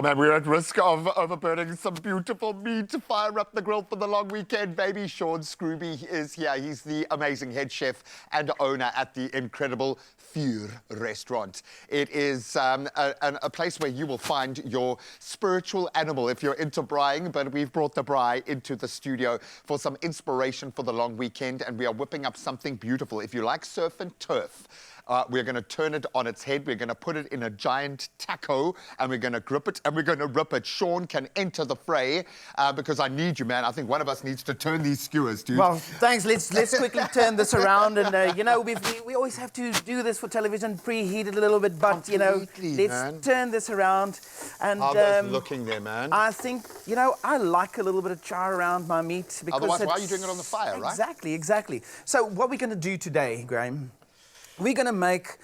Oh man, we're at risk of overburning some beautiful meat to fire up the grill for the long weekend. Baby Shaun Scrooby is here. He's the amazing head chef and owner at the incredible Vuur restaurant. It is a place where you will find your spiritual animal if you're into braaiing, but we've brought the braai into the studio for some inspiration for the long weekend, and we are whipping up something beautiful. If you like surf and turf, we're going to turn it on its head. We're going to put it in a giant taco, and we're going to grip it, and we're going to rip it. Shaun can enter the fray because I need you, man. I think one of us needs to turn these skewers, dude. Well, thanks. Let's quickly turn this around. And, you know, we always have to do this for television, preheat it a little bit. But, you know, let's turn this around. And how's it looking there, man? I think, you know, I like a little bit of char around my meat. Because otherwise, why are you doing it on the fire, right? Exactly. So what we're going to do today, Graham, we're going to make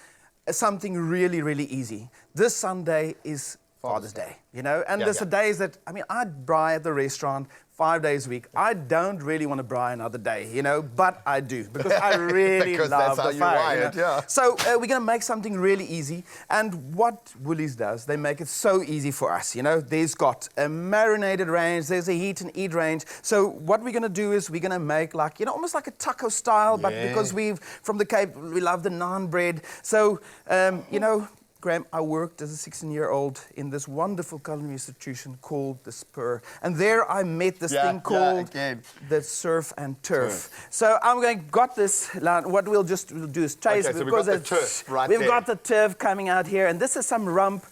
something really, really easy. This Sunday is Father's Day, you know, and there's days that, I mean, I braai at the restaurant 5 days a week. I don't really want to braai another day, you know, but I do because I really love the fire. You know? So we're going to make something really easy. And what Woolies does, they make it so easy for us, you know. There's got a marinated range, there's a heat and eat range. So what we're going to do is we're going to make like, you know, almost like a taco style, but because we've, from the Cape, we love the naan bread. So, you know, Graham, I worked as a 16-year-old in this wonderful culinary institution called the Spur. And there I met this thing called the surf and turf. So got this, what we'll do is taste. Okay, so we've got the turf right there. We've got the turf coming out here. And this is some rump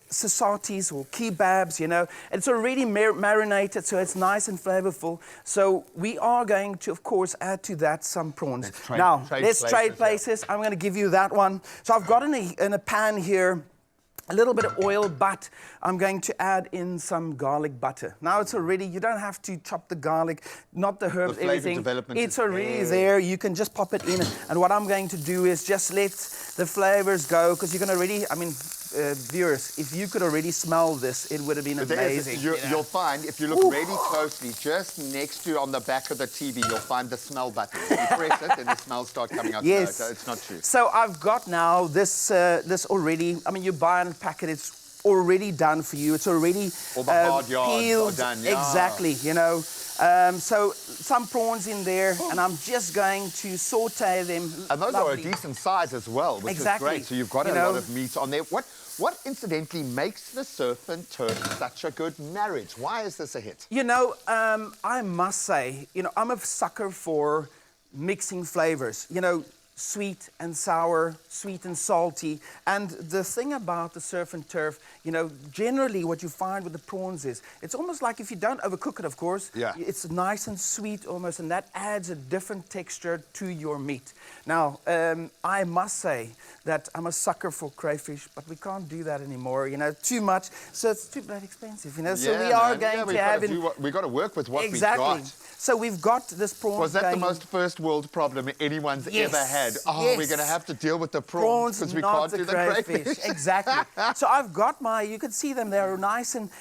sasatis or kebabs, you know. It's already marinated, so it's nice and flavorful. So we are going to, of course, add to that some prawns. Let's trade places. I'm going to give you that one. So I've got in a pan here a little bit of oil, but I'm going to add in some garlic butter. Now it's already, you don't have to chop the garlic, not the herbs, everything. It's already there. You can just pop it in. And what I'm going to do is just let the flavors go, because you can already, I mean, viewers, if you could already smell this, it would have been amazing. You'll find, if you look really closely, just next to, on the back of the TV, you'll find the smell button. You press it and the smells start coming out. Yes. No, it's not true. So I've got now this already, I mean, you buy and pack it, it's already done for you. It's already all the hard yards peeled. are done. Exactly, you know. So some prawns in there, and I'm just going to saute them. And those are a decent size as well, which is great. So you've got a lot of meat on there. What incidentally makes the surf and turf such a good marriage? Why is this a hit? You know, I must say, you know, I'm a sucker for mixing flavors. You know, sweet and sour, sweet and salty. And the thing about the surf and turf, you know, generally what you find with the prawns is, it's almost like if you don't overcook it, of course, it's nice and sweet almost, and that adds a different texture to your meat. Now, I must say that I'm a sucker for crayfish, but we can't do that anymore, you know, too much, so it's too bloody expensive, you know, so we are going to have... We've got to work with what we've got. So we've got this prawn. Was that the most first world problem anyone's ever had? Oh, we're going to have to deal with the prawns because we can't do the crayfish. Exactly. So I've got my, you can see them, they're nice and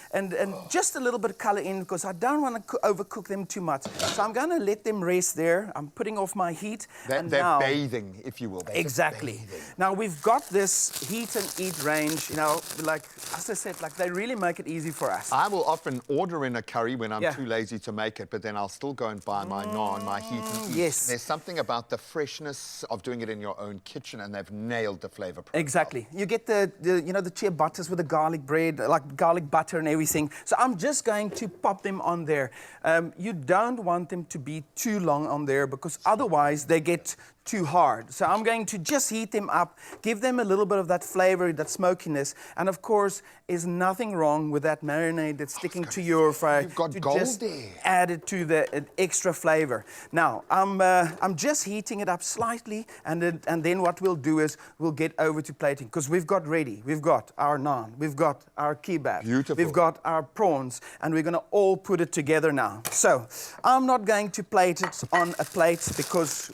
just a little bit of color in because I don't want to overcook them too much. So I'm going to let them rest there. I'm putting off my heat. They're bathing, if you will. Exactly. Now we've got this heat and eat range, you know, like, as I said, like they really make it easy for us. I will often order in a curry when I'm too lazy to make it, but then I'll still go and buy my naan, my heat and eat. Yes. There's something about the freshness of doing it in your own kitchen, and they've nailed the flavor profile. Exactly. You get the you know, the chia butters with the garlic bread, like garlic butter and everything. So I'm just going to pop them on there. You don't want them to be too long on there because otherwise they get too hard. So I'm going to just heat them up, give them a little bit of that flavor, that smokiness, and of course, there's nothing wrong with that marinade that's sticking to your fry. You've got gold there. Add it to the extra flavor. Now, I'm just heating it up slightly, and then what we'll do is we'll get over to plating, because we've got our naan, we've got our kebab, we've got our prawns, and we're going to all put it together now. So, I'm not going to plate it on a plate because...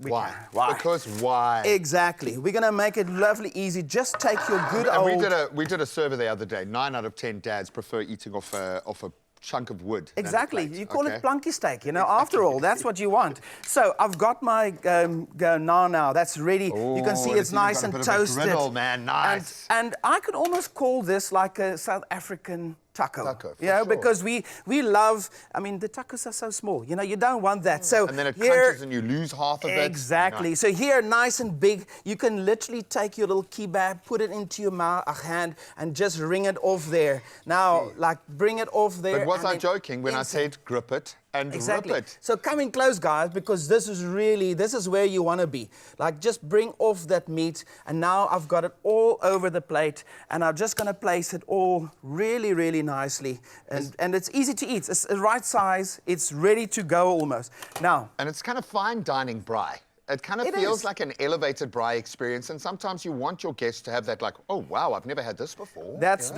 Why? Because why? Exactly. We're going to make it lovely easy. Just take your good old... We did a survey the other day. 9 out of 10 dads prefer eating off a chunk of wood. Exactly. Than a plate. You call it plunky steak, you know, after all, that's what you want. So I've got my naan now. That's ready. You can see it's nice and toasted. Griddle, man. Nice. And I could almost call this like a South African taco. You know, sure. because we love, I mean, the tacos are so small, you know, you don't want that. So and then it here, crunches and you lose half of it. Exactly. So here, nice and big, you can literally take your little kebab, put it into your hand, and just wring it off there. Now, like, bring it off there. But was I joking when I said grip it and rip it? So come in close, guys, because this is where you want to be. Like, just bring off that meat, and now I've got it all over the plate, and I'm just going to place it all really, really nicely. And it's easy to eat. It's the right size. It's ready to go almost. Now. And it's kind of fine dining braai. It kind of feels like an elevated braai experience, and sometimes you want your guests to have that, like, oh wow, I've never had this before. That's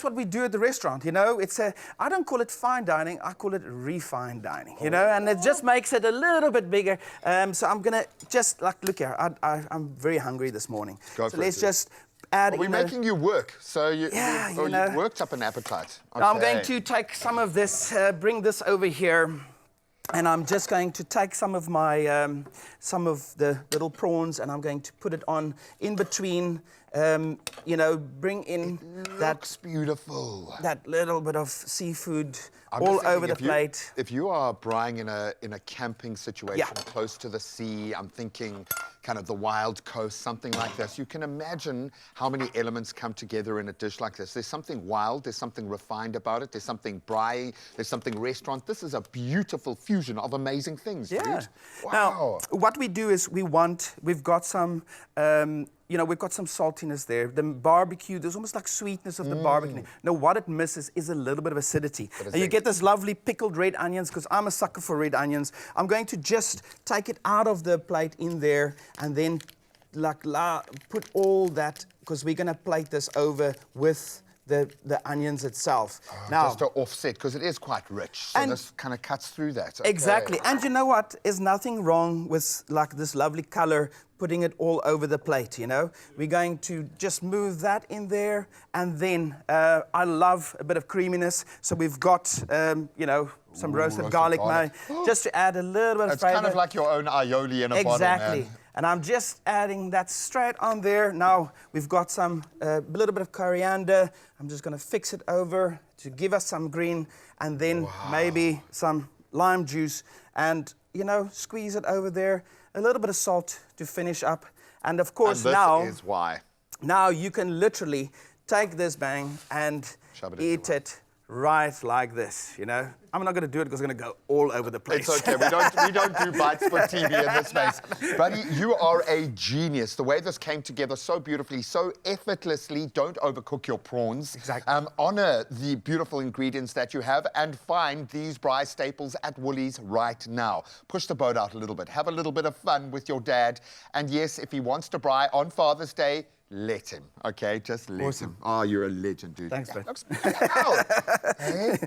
what we do at the restaurant. You know, I don't call it fine dining, I call it refined dining. You know, and it just makes it a little bit bigger. So I'm gonna just look here. I'm very hungry this morning. So let's just add. We're making you work, so you worked up an appetite. Okay. Now I'm going to take some of this, bring this over here. And I'm just going to take some of some of the little prawns, and I'm going to put it on in between. Bring in Looks beautiful. That little bit of seafood all over the plate. If you are braaiing in a camping situation close to the sea, I'm thinking kind of the wild coast, something like this. You can imagine how many elements come together in a dish like this. There's something wild, there's something refined about it, there's something braai, there's something restaurant. This is a beautiful fusion of amazing things, dude. Wow. Now, what we do is we've got some, we've got some saltiness there. The barbecue, there's almost like sweetness of the barbecue. Now, what it misses is a little bit of acidity. And you get this lovely pickled red onions, because I'm a sucker for red onions. I'm going to just take it out of the plate in there, and then put all that, because we're going to plate this over with the onions itself. Now, just to offset, because it is quite rich, so this kind of cuts through that. Okay. Exactly. And you know what? There's nothing wrong with this lovely color, putting it all over the plate, you know? We're going to just move that in there, and then I love a bit of creaminess, so we've got, some roasted garlic. Just to add a little bit of flavor. It's kind of like your own aioli in a bottle, man. And I'm just adding that straight on there. Now, we've got a little bit of coriander. I'm just going to fix it over to give us some green, and then maybe some lime juice, and, squeeze it over there. A little bit of salt to finish up. And, of course, this is why. Now you can literally take this bang and eat it right like this, you know. I'm not going to do it because it's going to go all over the place. It's okay. We don't do bites for TV in this space. Buddy, you are a genius. The way this came together so beautifully, so effortlessly. Don't overcook your prawns. Exactly. Honor the beautiful ingredients that you have, and find these braai staples at Woolies right now. Push the boat out a little bit. Have a little bit of fun with your dad. And yes, if he wants to braai on Father's Day, let him, okay? Just let him. Oh, you're a legend, dude. Thanks, man. Hey?